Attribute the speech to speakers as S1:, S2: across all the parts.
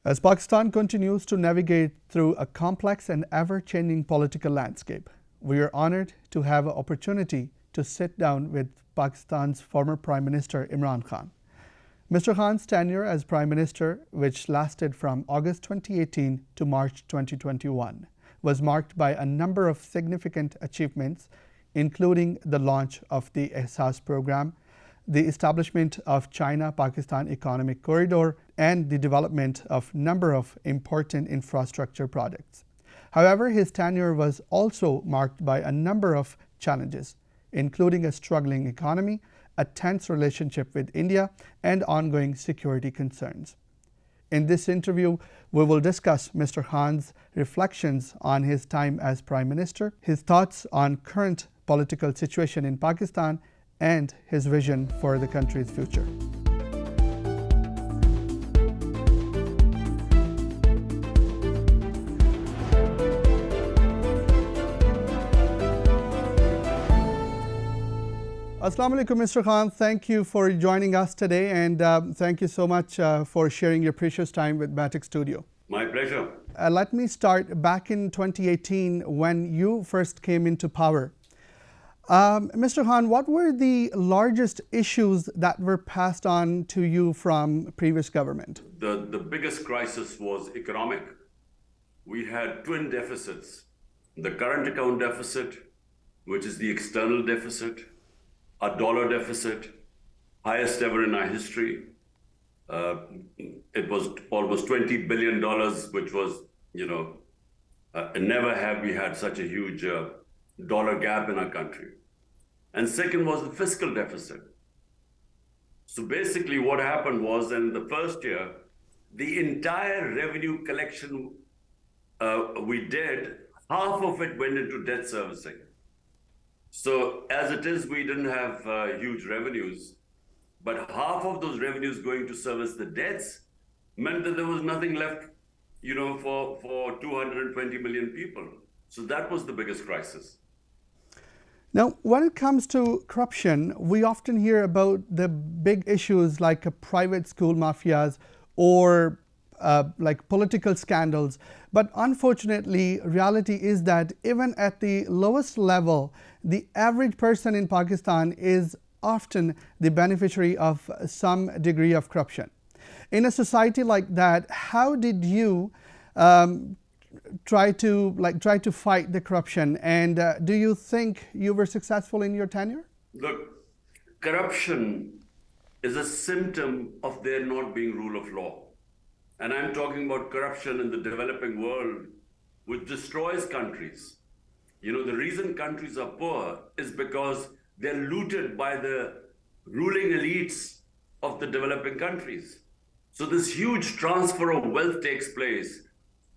S1: As Pakistan continues to navigate through a complex and ever-changing political landscape, we are honored to have an opportunity to sit down with Pakistan's former Prime Minister Imran Khan. Mr. Khan's tenure as Prime Minister, which lasted from August 2018 to March 2021, was marked by a number of significant achievements, including the launch of the Ehsaas program, the establishment of China-Pakistan Economic Corridor, and the development of a number of important infrastructure projects. However, his tenure was also marked by a number of challenges, including a struggling economy, a tense relationship with India, and ongoing security concerns. In this interview, we will discuss Mr. Khan's reflections on his time as Prime Minister, his thoughts on current political situation in Pakistan, and his vision for the country's future. Assalamu alaikum, Mr. Khan. Thank you for joining us today, and thank you so much for sharing your precious time with Baithak Studio.
S2: My pleasure.
S1: Let me start back in 2018 when you first came into power. Mr. Khan, what were the largest issues that were passed on to you from previous government?
S2: The biggest crisis was economic. We had twin deficits. The current account deficit, which is the external deficit, a dollar deficit, highest ever in our history. It was almost $20 billion, which was, never have we had such a huge dollar gap in our country. And second was the fiscal deficit. So basically what happened was, in the first year, the entire revenue collection we did, half of it went into debt servicing. So as it is, we didn't have huge revenues, but half of those revenues going to service the debts meant that there was nothing left, for 220 million people. So that was the biggest crisis.
S1: Now, when it comes to corruption, we often hear about the big issues like private school mafias or like political scandals. But unfortunately, reality is that even at the lowest level, the average person in Pakistan is often the beneficiary of some degree of corruption. In a society like that, how did you try to fight the corruption, and do you think you were successful in your tenure?
S2: Look, corruption is a symptom of there not being rule of law. And I'm talking about corruption in the developing world, which destroys countries. The reason countries are poor is because they're looted by the ruling elites of the developing countries. So this huge transfer of wealth takes place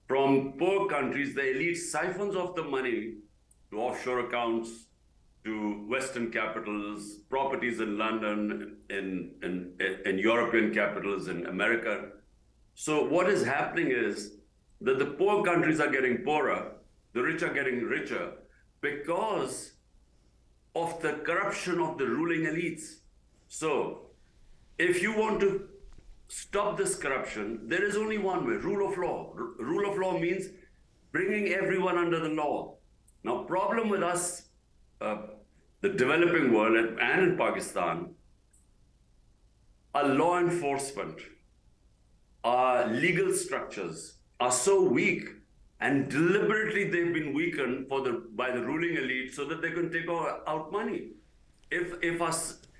S2: from poor countries. The elite siphons off the money to offshore accounts, to Western capitals, properties in London, in European capitals, in America. So what is happening is that the poor countries are getting poorer, the rich are getting richer because of the corruption of the ruling elites. So if you want to stop this corruption, there is only one way: rule of law. Rule of law means bringing everyone under the law. Now, problem with us, the developing world and in Pakistan, our law enforcement, our legal structures are so weak, and deliberately they've been weakened by the ruling elite so that they can take out money. If our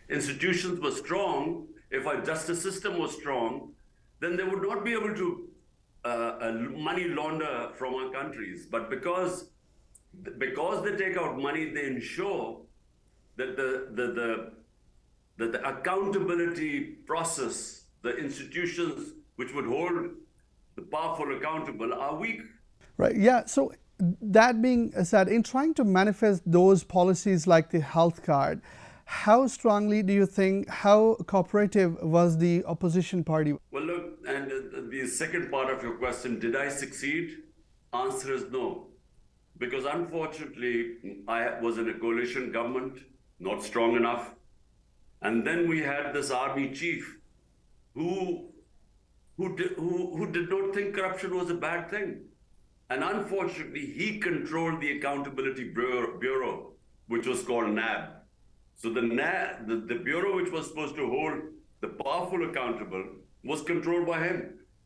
S2: institutions were strong, if our justice system was strong, then they would not be able to money launder from our countries. But because they take out money, they ensure that the accountability process, the institutions which would hold the powerful accountable, are weak.
S1: Right. Yeah. So that being said, in trying to manifest those policies like the health card, how strongly do you think, how cooperative was the opposition party?
S2: Well, look, and the second part of your question, did I succeed? Answer is no. Because unfortunately, I was in a coalition government, not strong enough. And then we had this army chief who did not think corruption was a bad thing. And unfortunately, he controlled the Accountability Bureau, which was called NAB. So the bureau which was supposed to hold the powerful accountable was controlled by him.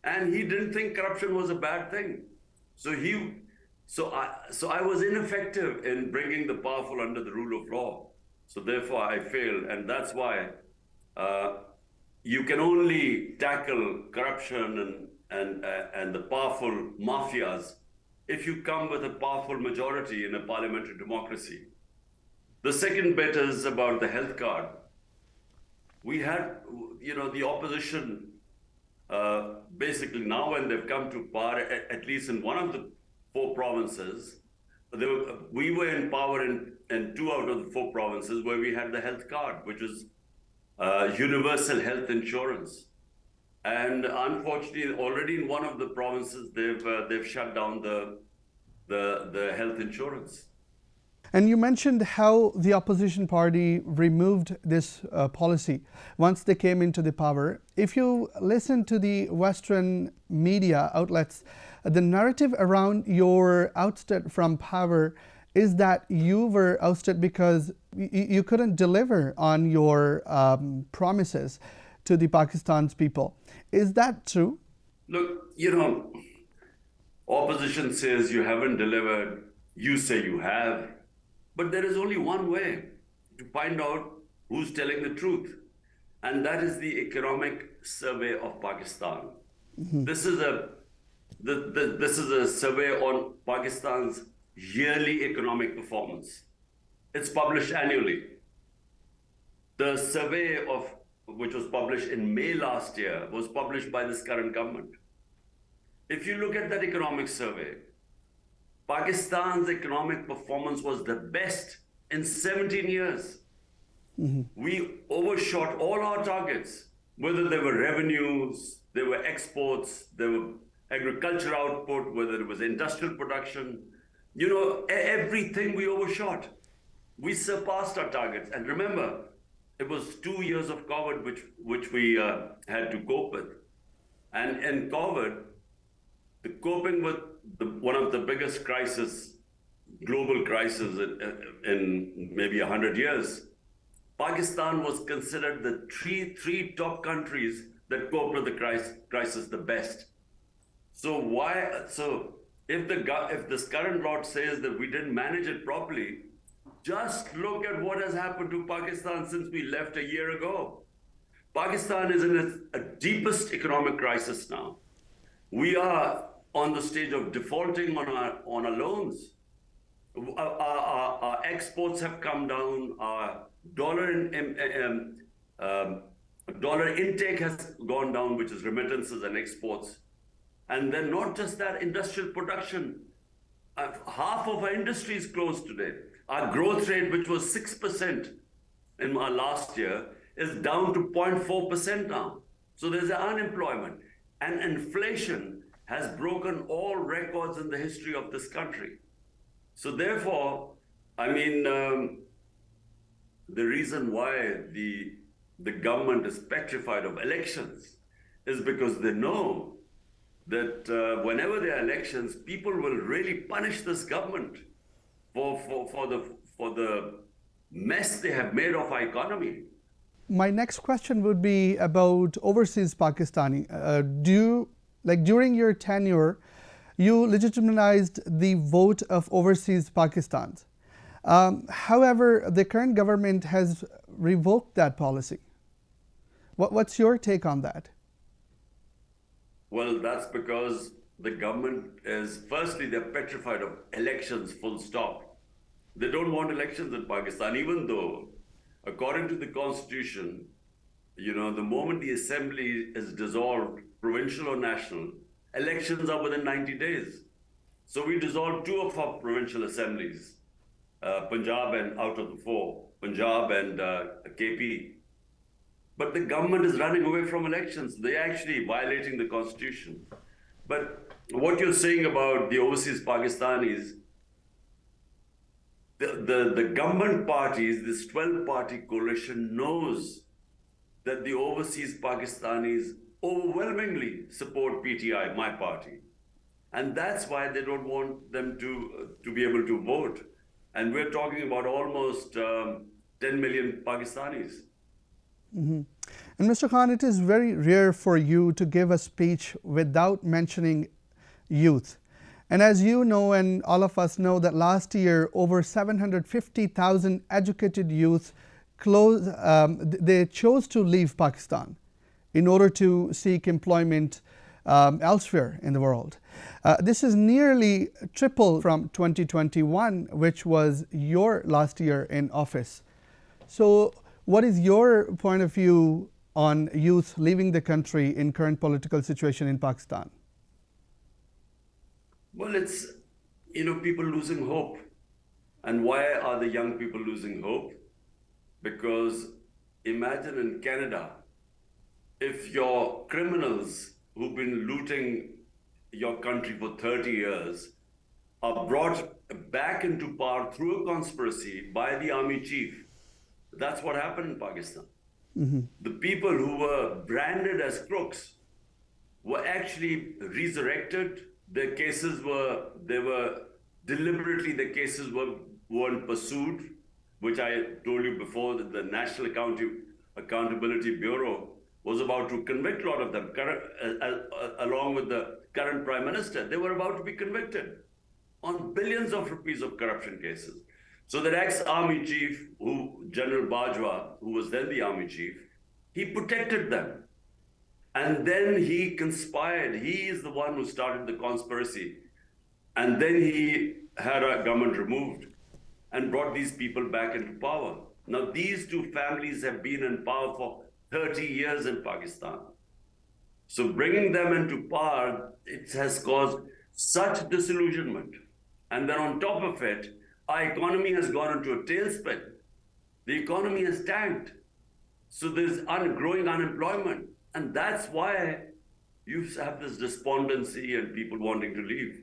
S2: And he didn't think corruption was a bad thing. So I was ineffective in bringing the powerful under the rule of law. So therefore I failed. And that's why you can only tackle corruption and the powerful mafias if you come with a powerful majority in a parliamentary democracy. The second bit is about the health card. We had, the opposition, basically now when they've come to power, at least in one of the 4 provinces, we were in power in 2 out of the 4 provinces where we had the health card, which is universal health insurance. And unfortunately, already in one of the provinces, they've shut down the health insurance.
S1: And you mentioned how the opposition party removed this policy once they came into the power. If you listen to the Western media outlets, the narrative around your ousted from power is that you were ousted because you couldn't deliver on your promises to the Pakistan's people. Is that true?
S2: Look, opposition says you haven't delivered, you say you have. But there is only one way to find out who's telling the truth, and that is the Economic Survey of Pakistan. Mm-hmm. This is a survey on Pakistan's yearly economic performance. It's published annually. The survey which was published in May last year was published by this current government. If you look at that economic survey, Pakistan's economic performance was the best in 17 years. Mm-hmm. We overshot all our targets, whether they were revenues, they were exports, they were agriculture output, whether it was industrial production. Everything we overshot. We surpassed our targets. And remember, it was 2 years of COVID which we had to cope with. And in COVID, the coping with one of the biggest global crises in maybe 100 years, Pakistan was considered the three top countries that coped with the crisis the best. So if this current lot says that we didn't manage it properly, just look at what has happened to Pakistan since we left a year ago. Pakistan is in a deepest economic crisis now. We are on the stage of defaulting on our loans. Our exports have come down. Our dollar intake has gone down, which is remittances and exports. And then not just that, industrial production. Half of our industry is closed today. Our growth rate, which was 6% in our last year, is down to 0.4% now. So there's unemployment. And inflation has broken all records in the history of this country. So therefore, the reason why the government is petrified of elections is because they know that whenever there are elections, people will really punish this government for the mess they have made of our economy.
S1: My next question would be about overseas Pakistani. During your tenure, you legitimized the vote of overseas Pakistans. However, the current government has revoked that policy. What's your take on that?
S2: Well, that's because the government is, firstly, they're petrified of elections, full stop. They don't want elections in Pakistan, even though, according to the constitution, the moment the assembly is dissolved, provincial or national, elections are within 90 days. So we dissolved 2 of our provincial assemblies, Punjab and out of the 4, Punjab and KP. But the government is running away from elections. They're actually violating the constitution. But what you're saying about the overseas Pakistanis, the government parties, this 12-party coalition knows that the overseas Pakistanis overwhelmingly support PTI, my party. And that's why they don't want them to be able to vote. And we're talking about almost 10 million Pakistanis.
S1: And Mr. Khan, it is very rare for you to give a speech without mentioning youth. And as you know, and all of us know, that last year over 750,000 educated youth they chose to leave Pakistan in order to seek employment elsewhere in the world. This is nearly triple from 2021, which was your last year in office. So what is your point of view on youth leaving the country in current political situation in Pakistan?
S2: Well, it's, people losing hope. And why are the young people losing hope? Because imagine in Canada, if your criminals who've been looting your country for 30 years are brought back into power through a conspiracy by the army chief. That's what happened in Pakistan. The people who were branded as crooks were actually resurrected. Their cases weren't pursued, which I told you before, that the National Accountability Bureau was about to convict a lot of them, along with the current Prime Minister. They were about to be convicted on billions of rupees of corruption cases. So that ex-army chief, General Bajwa, who was then the army chief, he protected them. And then he conspired. He is the one who started the conspiracy. And then he had our government removed and brought these people back into power. Now, these two families have been in power for 30 years in Pakistan. So bringing them into power, it has caused such disillusionment. And then on top of it, our economy has gone into a tailspin. The economy has tanked. So there's growing unemployment. And that's why you have this despondency and people wanting to leave.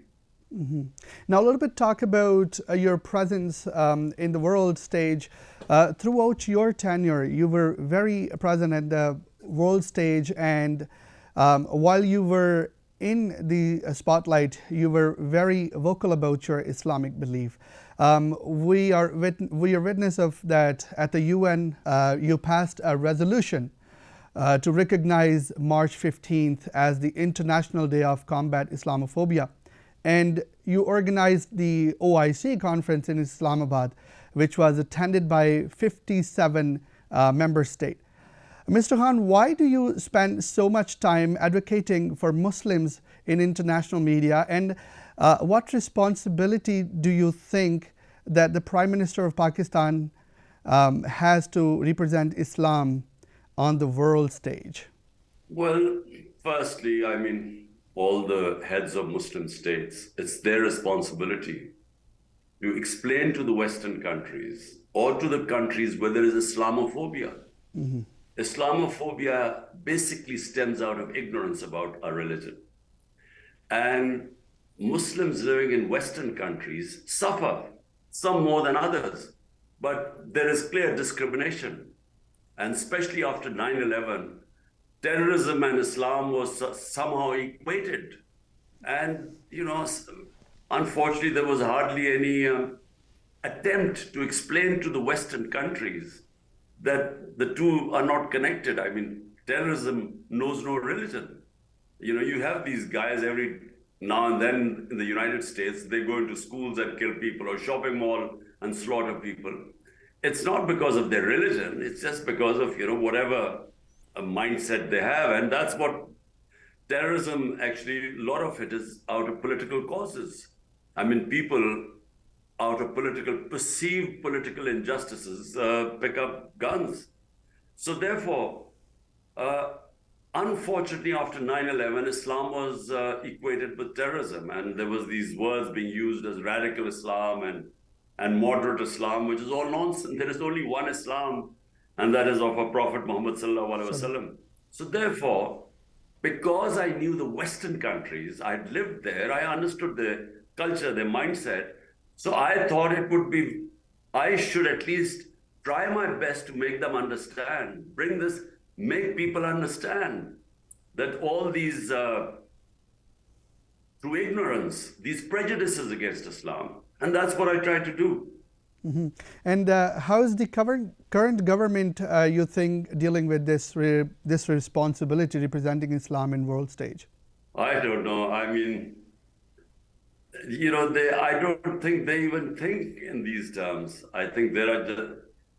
S1: Now, a little bit talk about your presence in the world stage. Throughout your tenure, you were very present at the world stage, and while you were in the spotlight, you were very vocal about your Islamic belief. We are witness of that at the UN. You passed a resolution to recognize March 15th as the International Day of Combat Islamophobia. And you organized the OIC conference in Islamabad, which was attended by 57 member states. Mr. Khan, why do you spend so much time advocating for Muslims in international media, and what responsibility do you think that the Prime Minister of Pakistan has to represent Islam on the world stage?
S2: Well, firstly, all the heads of Muslim states, it's their responsibility to explain to the Western countries or to the countries where there is Islamophobia. Islamophobia basically stems out of ignorance about our religion. And Muslims living in Western countries suffer, some more than others, but there is clear discrimination. And especially after 9/11, terrorism and Islam was somehow equated. And, unfortunately, there was hardly any attempt to explain to the Western countries that the two are not connected. Terrorism knows no religion. You have these guys every now and then in the United States, they go into schools and kill people, or shopping mall and slaughter people. It's not because of their religion, it's just because of, whatever a mindset they have. And that's what terrorism, actually, a lot of it is out of political causes. People out of perceived political injustices pick up guns. So therefore, unfortunately, after 9/11, Islam was equated with terrorism. And there was these words being used as radical Islam and moderate Islam, which is all nonsense. There is only one Islam, and that is of our Prophet Muhammad sallallahu alaihi wasallam. So therefore, because I knew the Western countries, I'd lived there, I understood their culture, their mindset. So I thought I should at least try my best to make them understand, make people understand that all these, through ignorance, these prejudices against Islam. And that's what I try to do.
S1: Mm-hmm. And how is the current government, you think, dealing with this responsibility representing Islam in world stage?
S2: I don't know. I mean, I don't think they even think in these terms. I think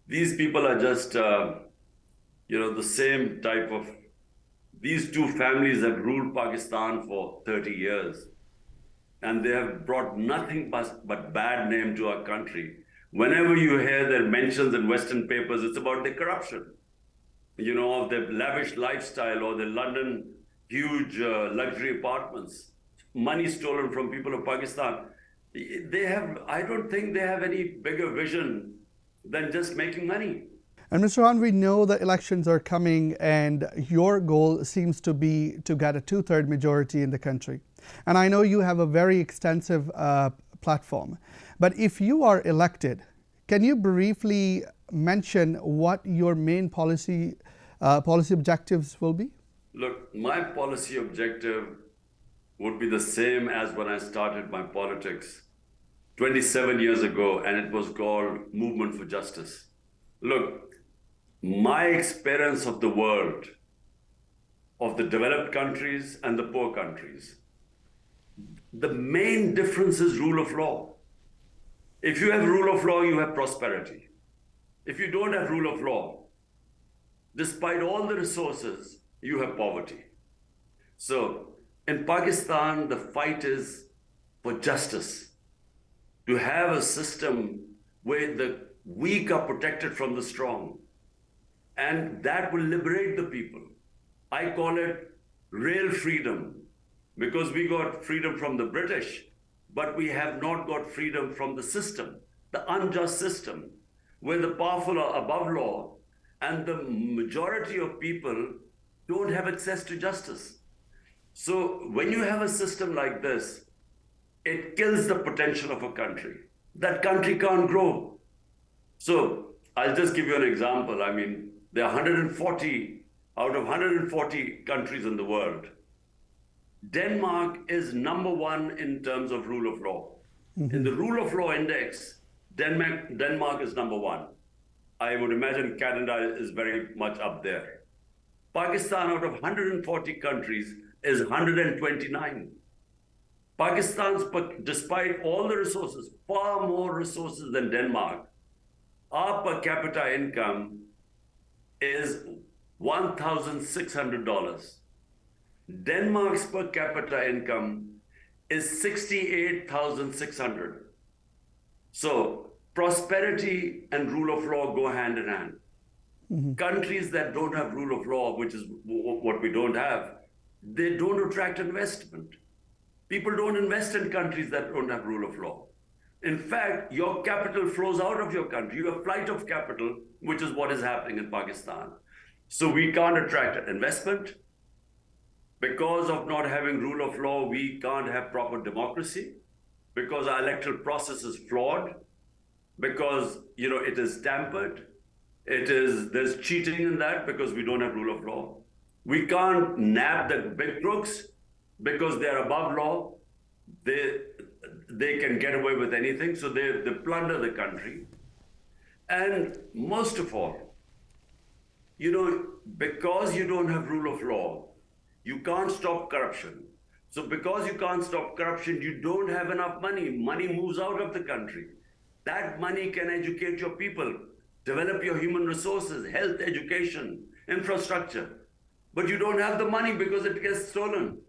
S2: these people are just, the same type of, these two families have ruled Pakistan for 30 years. And they have brought nothing but bad name to our country. Whenever you hear their mentions in Western papers, it's about the corruption, of their lavish lifestyle or the London huge luxury apartments, money stolen from people of Pakistan. I don't think they have any bigger vision than just making money.
S1: And Mr. Khan, we know the elections are coming, and your goal seems to be to get a 2/3 majority in the country. And I know you have a very extensive platform. But if you are elected, can you briefly mention what your main policy objectives will be?
S2: Look, my policy objective would be the same as when I started my politics 27 years ago, and it was called Movement for Justice. Look, my experience of the world, of the developed countries and the poor countries, the main difference is rule of law. If you have rule of law, you have prosperity. If you don't have rule of law, despite all the resources, you have poverty. So in Pakistan, the fight is for justice, to have a system where the weak are protected from the strong. And that will liberate the people. I call it real freedom, because we got freedom from the British, but we have not got freedom from the system, the unjust system, where the powerful are above law and the majority of people don't have access to justice. So when you have a system like this, it kills the potential of a country. That country can't grow. So I'll just give you an example. I mean, there are 140 out of 140 countries in the world. Denmark is #1 in terms of rule of law. Mm-hmm. In the rule of law index, Denmark is #1. I would imagine Canada is very much up there. Pakistan, out of 140 countries, is 129. Pakistan's, despite all the resources, far more resources than Denmark, our per capita income is $1,600. Denmark's per capita income is $68,600. So prosperity and rule of law go hand in hand. Mm-hmm. Countries that don't have rule of law, which is what we don't have, they don't attract investment. People don't invest in countries that don't have rule of law. In fact, your capital flows out of your country. You have flight of capital, which is what is happening in Pakistan. So we can't attract investment. Because of not having rule of law, we can't have proper democracy. Because our electoral process is flawed. Because, it is tampered. There's cheating in that because we don't have rule of law. We can't nab the big crooks because they're above law. They can get away with anything, so they plunder the country. And most of all, because you don't have rule of law, you can't stop corruption. So because you can't stop corruption, you don't have enough money. Money moves out of the country. That money can educate your people, develop your human resources, health, education, infrastructure. But you don't have the money because it gets stolen.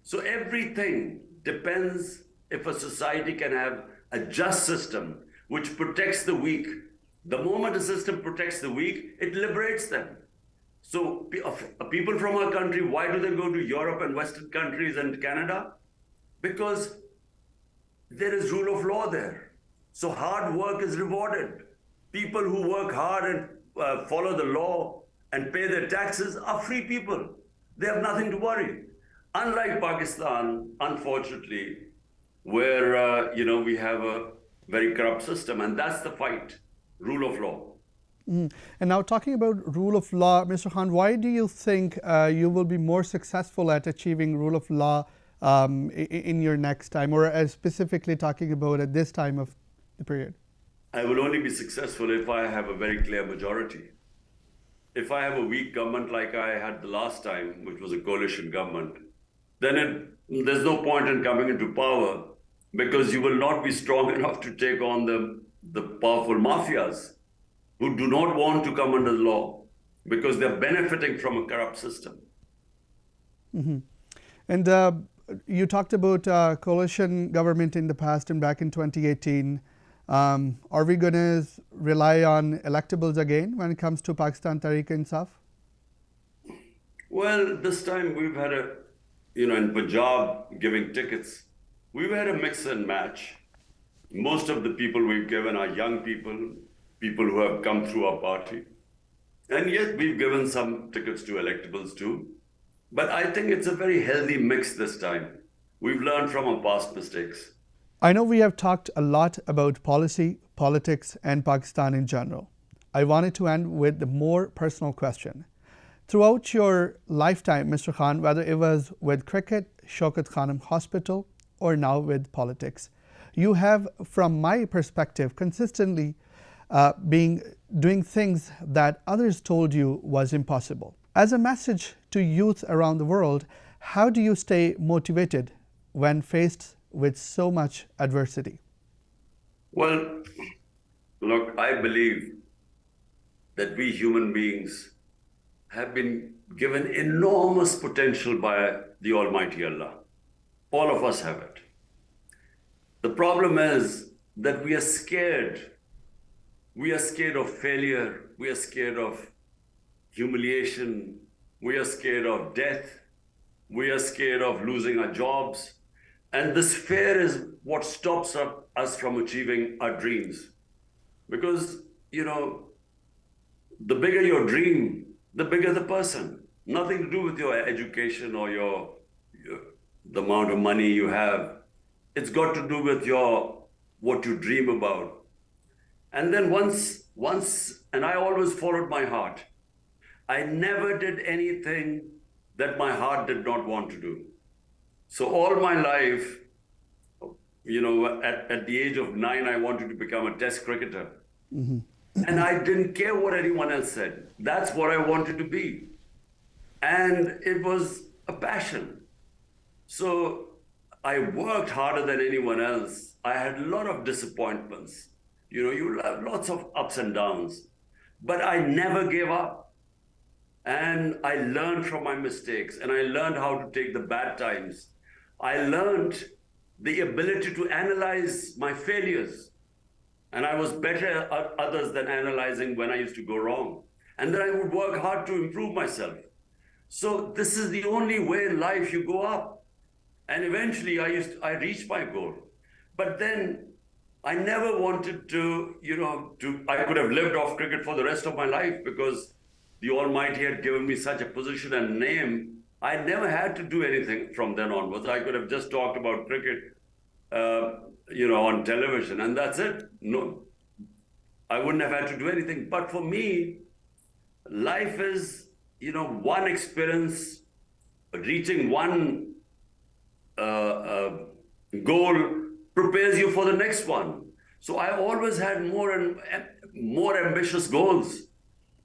S2: So everything depends if a society can have a just system which protects the weak. The moment a system protects the weak, it liberates them. So people from our country, why do they go to Europe and Western countries and Canada? Because there is rule of law there. So hard work is rewarded. People who work hard and follow the law and pay their taxes are free people. They have nothing to worry. Unlike Pakistan, unfortunately, where we have a very corrupt system, and that's the fight, rule of law.
S1: And now, talking about rule of law, Mr. Khan, why do you think you will be more successful at achieving rule of law in your next time, or specifically talking about at this time of the period?
S2: I will only be successful if I have a very clear majority. If I have a weak government like I had the last time, which was a coalition government, then there's no point in coming into power, because you will not be strong enough to take on the powerful mafias who do not want to come under the law because they're benefiting from a corrupt system.
S1: And you talked about coalition government in the past and back in 2018. Are we going to rely on electables again when it comes to Pakistan Tehreek-e-Insaf?
S2: Well, this time we've had in Punjab giving tickets, we've had a mix and match. Most of the people we've given are young people, people who have come through our party. And yet we've given some tickets to electables too. But I think it's a very healthy mix this time. We've learned from our past mistakes.
S1: I know we have talked a lot about policy, politics, and Pakistan in general. I wanted to end with a more personal question. Throughout your lifetime, Mr. Khan, whether it was with cricket, Shaukat Khanum Hospital, or now with politics, you have, from my perspective, consistently doing things that others told you was impossible. As a message to youth around the world, how do you stay motivated when faced with so much adversity?
S2: Well, look, I believe that we human beings have been given enormous potential by the Almighty Allah. All of us have it. The problem is that we are scared. We are scared of failure. We are scared of humiliation. We are scared of death. We are scared of losing our jobs. And this fear is what stops us from achieving our dreams. Because, the bigger your dream, the bigger the person. Nothing to do with your education or the amount of money you have. It's got to do with what you dream about. And then once, and I always followed my heart. I never did anything that my heart did not want to do. So all my life, at the age of 9, I wanted to become a test cricketer. Mm-hmm. And I didn't care what anyone else said. That's what I wanted to be. And it was a passion. So I worked harder than anyone else. I had a lot of disappointments. You have lots of ups and downs. But I never gave up. And I learned from my mistakes. And I learned how to take the bad times. I learned the ability to analyze my failures. And I was better at others than analyzing when I used to go wrong. And then I would work hard to improve myself. So this is the only way in life you go up. And eventually I reached my goal. But then I never wanted to, I could have lived off cricket for the rest of my life because the Almighty had given me such a position and name. I never had to do anything from then onwards. I could have just talked about cricket, on television, and that's it. No, I wouldn't have had to do anything. But for me, life is, one experience, reaching one goal prepares you for the next one. So I always had more and more ambitious goals.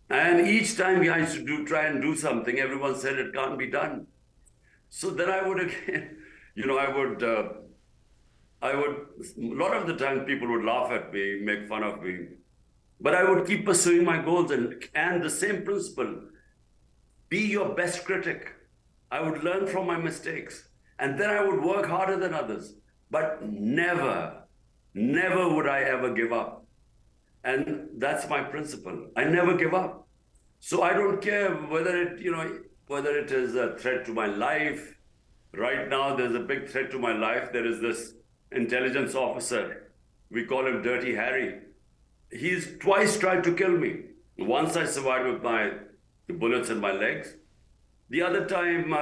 S2: And each time I used to try and do something, everyone said it can't be done. So then I would again, a lot of the time people would laugh at me, make fun of me, but I would keep pursuing my goals and the same principle, be your best critic. I would learn from my mistakes and then I would work harder than others, but never would I ever give up. And that's my principle. I never give up. So I don't care whether it is a threat to my life. Right now, there's a big threat to my life. There is this intelligence officer. We call him Dirty Harry. He's twice tried to kill me. Once I survived with the bullets in my legs. The other time,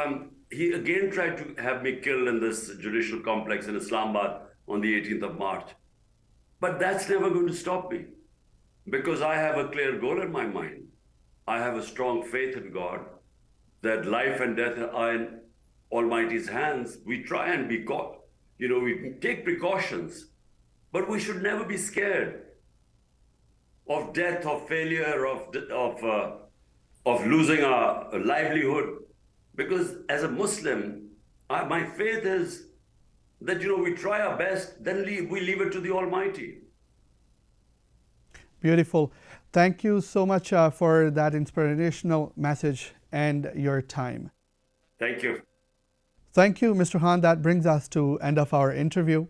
S2: he again tried to have me killed in this judicial complex in Islamabad on the 18th of March. But that's never going to stop me. because I have a clear goal in my mind. I have a strong faith in God that life and death are in Almighty's hands. We try and be God. We take precautions, but we should never be scared of death, of failure, of losing our livelihood. Because as a Muslim, my faith is that we try our best, then we leave it to the Almighty.
S1: Beautiful. Thank you so much for that inspirational message and your time.
S2: Thank you.
S1: Thank you, Mr. Han. That brings us to end of our interview,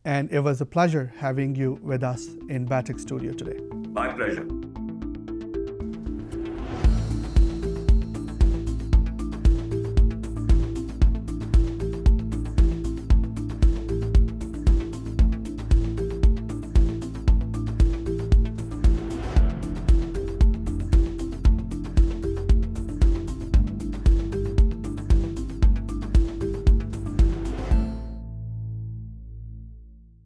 S1: and it was a pleasure having you with us in Baithak studio today.
S2: My pleasure.